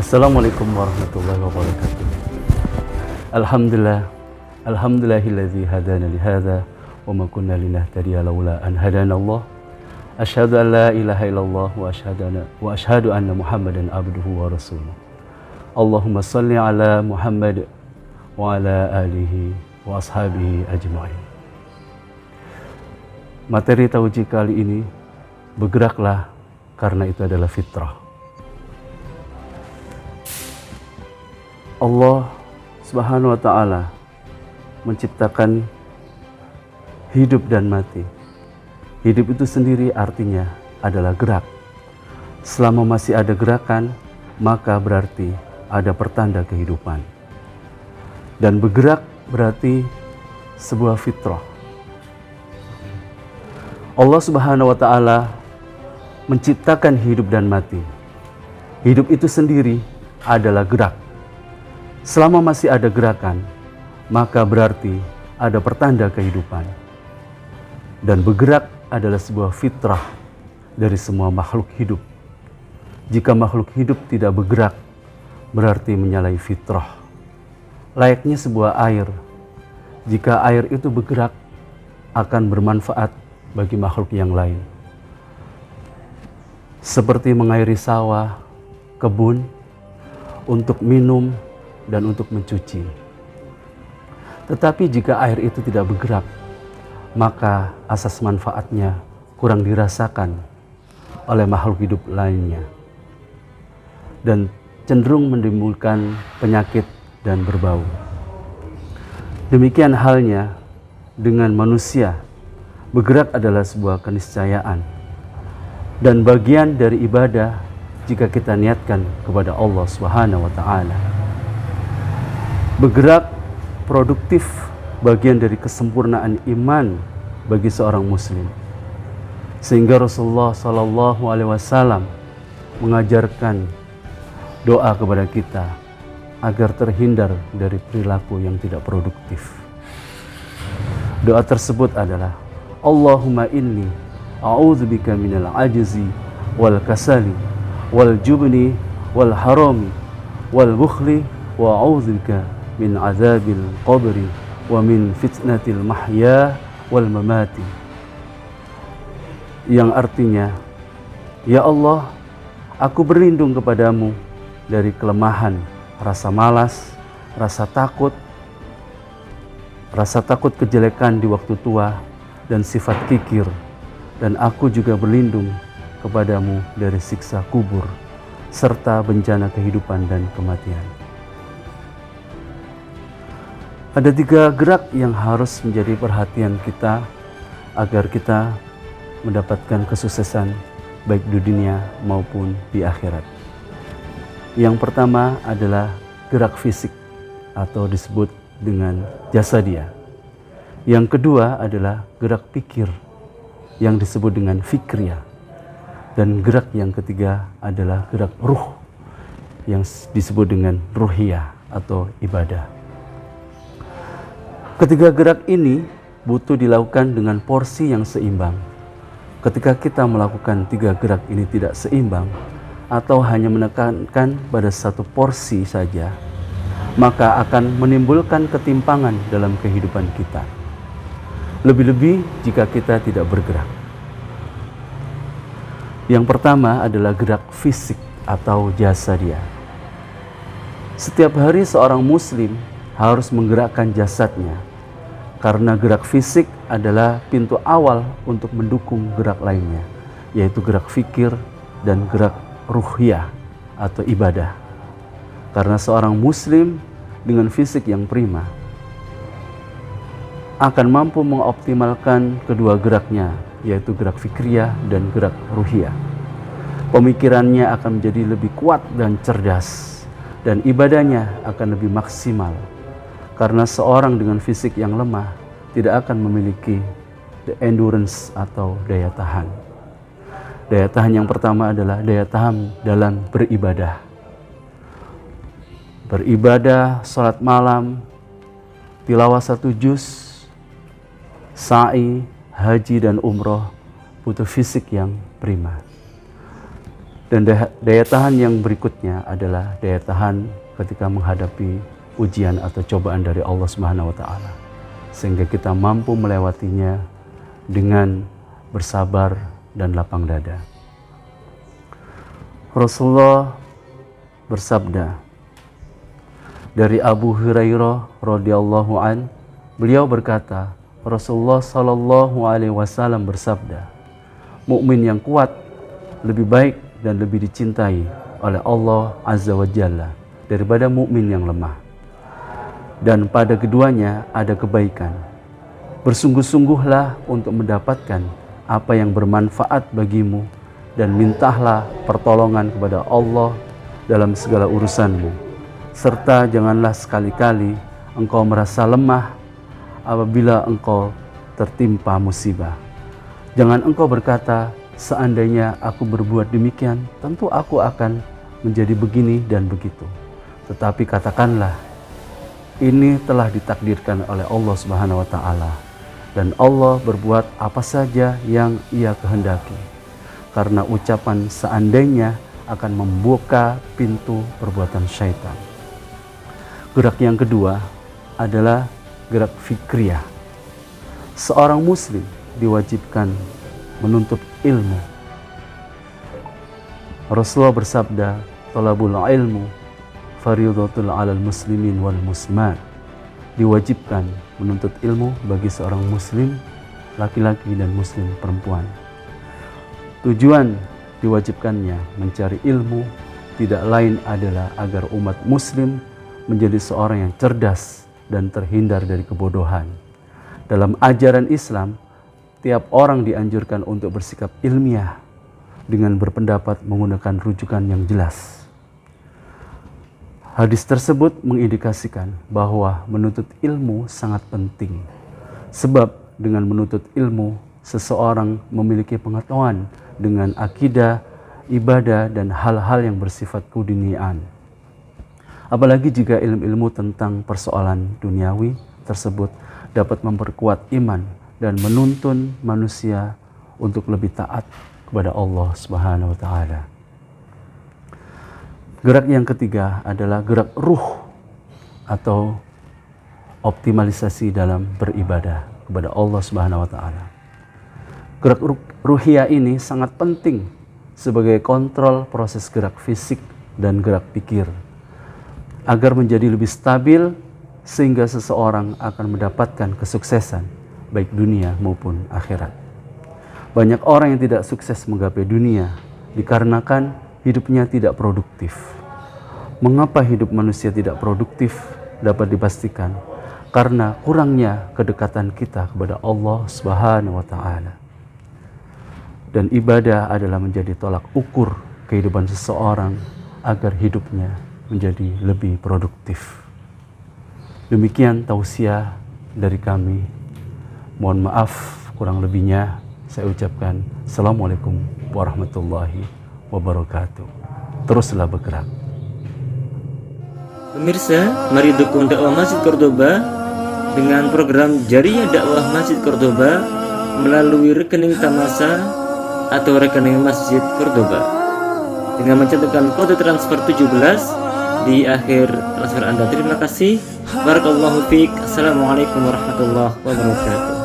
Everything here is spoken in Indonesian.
Assalamualaikum warahmatullahi wabarakatuh. Alhamdulillahilladzi hadana li hadza wa ma kunna linahtadiya laula an hadanallah. Asyhadu an la ilaha illallah wa asyhadu anna Muhammadan abduhu wa rasuluh. Allahumma shalli ala Muhammad wa ala alihi wa ashabihi ajma'in. Materi tauji kali ini, bergeraklah karena itu adalah fitrah. Allah Subhanahu wa ta'ala menciptakan hidup dan mati. Hidup itu sendiri artinya adalah gerak. Selama masih ada gerakan, maka berarti ada pertanda kehidupan. Dan bergerak berarti sebuah fitrah. Allah Subhanahu wa ta'ala menciptakan hidup dan mati. Hidup itu sendiri adalah gerak. Selama masih ada gerakan, maka berarti ada pertanda kehidupan. Dan bergerak adalah sebuah fitrah dari semua makhluk hidup. Jika makhluk hidup tidak bergerak, berarti menyalahi fitrah. Layaknya sebuah air. Jika air itu bergerak, akan bermanfaat bagi makhluk yang lain. Seperti mengairi sawah, kebun, untuk minum, dan untuk mencuci. Tetapi jika air itu tidak bergerak, maka asas manfaatnya kurang dirasakan oleh makhluk hidup lainnya dan cenderung menimbulkan penyakit dan berbau. Demikian halnya dengan manusia. Bergerak adalah sebuah keniscayaan dan bagian dari ibadah jika kita niatkan kepada Allah Subhanahu wa ta'ala. Bergerak produktif bagian dari kesempurnaan iman bagi seorang muslim. Sehingga Rasulullah SAW mengajarkan doa kepada kita agar terhindar dari perilaku yang tidak produktif. Doa tersebut adalah Allahumma inni a'udzubika minal ajzi wal kasali wal jubni wal harami wal bukhli wa a'udzubika min azabil qabri wa min fitnatil mahya wal mamati. Yang artinya, ya Allah, aku berlindung kepadamu dari kelemahan, rasa malas, rasa takut kejelekan di waktu tua, dan sifat kikir. Dan aku juga berlindung kepadamu dari siksa kubur, serta bencana kehidupan dan kematian. Ada 3 gerak yang harus menjadi perhatian kita agar kita mendapatkan kesuksesan baik di dunia maupun di akhirat. Yang pertama adalah gerak fisik atau disebut dengan jasadiyah. Yang kedua adalah gerak pikir yang disebut dengan fikriyah. Dan gerak yang ketiga adalah gerak ruh yang disebut dengan ruhiyah atau ibadah. Ketiga gerak ini butuh dilakukan dengan porsi yang seimbang. Ketika kita melakukan 3 gerak ini tidak seimbang atau hanya menekankan pada satu porsi saja, maka akan menimbulkan ketimpangan dalam kehidupan kita. Lebih-lebih jika kita tidak bergerak. Yang pertama adalah gerak fisik atau jasadiyah. Setiap hari seorang muslim harus menggerakkan jasadnya, karena gerak fisik adalah pintu awal untuk mendukung gerak lainnya, yaitu gerak fikir dan gerak ruhiyah atau ibadah. Karena seorang muslim dengan fisik yang prima akan mampu mengoptimalkan kedua geraknya, yaitu gerak fikriyah dan gerak ruhiyah. Pemikirannya akan menjadi lebih kuat dan cerdas, dan ibadahnya akan lebih maksimal. Karena seorang dengan fisik yang lemah tidak akan memiliki endurance atau daya tahan. Daya tahan yang pertama adalah daya tahan dalam beribadah. Beribadah, salat malam, tilawah 1 juz, sa'i, haji dan umroh butuh fisik yang prima. Dan daya tahan yang berikutnya adalah daya tahan ketika menghadapi ujian atau cobaan dari Allah Subhanahu wa taala, sehingga kita mampu melewatinya dengan bersabar dan lapang dada. Rasulullah bersabda dari Abu Hurairah radhiyallahu an, beliau berkata, Rasulullah sallallahu alaihi wasallam bersabda, mukmin yang kuat lebih baik dan lebih dicintai oleh Allah Azza wa Jalla daripada mukmin yang lemah. Dan pada keduanya ada kebaikan. Bersungguh-sungguhlah untuk mendapatkan apa yang bermanfaat bagimu dan mintalah pertolongan kepada Allah dalam segala urusanmu. Serta janganlah sekali-kali engkau merasa lemah apabila engkau tertimpa musibah. Jangan engkau berkata, seandainya aku berbuat demikian, tentu aku akan menjadi begini dan begitu. Tetapi katakanlah, ini telah ditakdirkan oleh Allah Subhanahu wa taala, dan Allah berbuat apa saja yang Ia kehendaki. Karena ucapan seandainya akan membuka pintu perbuatan syaitan. Gerak yang kedua adalah gerak fikriyah. Seorang muslim diwajibkan menuntut ilmu. Rasulullah bersabda, talabul ilmu fardhatul 'alal muslimin wal muslimat. Diwajibkan menuntut ilmu bagi seorang muslim laki-laki dan muslim perempuan. Tujuan diwajibkannya mencari ilmu tidak lain adalah agar umat muslim menjadi seorang yang cerdas dan terhindar dari kebodohan. Dalam ajaran Islam, tiap orang dianjurkan untuk bersikap ilmiah dengan berpendapat menggunakan rujukan yang jelas. Hadis tersebut mengindikasikan bahwa menuntut ilmu sangat penting. Sebab dengan menuntut ilmu, seseorang memiliki pengetahuan dengan akidah, ibadah, dan hal-hal yang bersifat keduniaan. Apalagi jika ilmu-ilmu tentang persoalan duniawi tersebut dapat memperkuat iman dan menuntun manusia untuk lebih taat kepada Allah Subhanahu wa taala. Gerak yang ketiga adalah gerak ruh atau optimalisasi dalam beribadah kepada Allah Subhanahu wa taala. Gerak ruhiyah ini sangat penting sebagai kontrol proses gerak fisik dan gerak pikir agar menjadi lebih stabil sehingga seseorang akan mendapatkan kesuksesan baik dunia maupun akhirat. Banyak orang yang tidak sukses menggapai dunia dikarenakan hidupnya tidak produktif. Mengapa hidup manusia tidak produktif? Dapat dipastikan karena kurangnya kedekatan kita kepada Allah Subhanahu wa taala. Dan ibadah adalah menjadi tolak ukur kehidupan seseorang agar hidupnya menjadi lebih produktif. Demikian tausiah dari kami. Mohon maaf kurang lebihnya. Saya ucapkan Assalamualaikum warahmatullahi wabarakatuh. Teruslah bergerak. Pemirsa, mari dukung dakwah Masjid Cordoba dengan program Jariyah Dakwah Masjid Cordoba melalui rekening Tamasa atau rekening Masjid Cordoba dengan mencantumkan kode transfer 17 di akhir transfer Anda. Terima kasih. Barakallahu fiik. Assalamualaikum warahmatullahi wabarakatuh.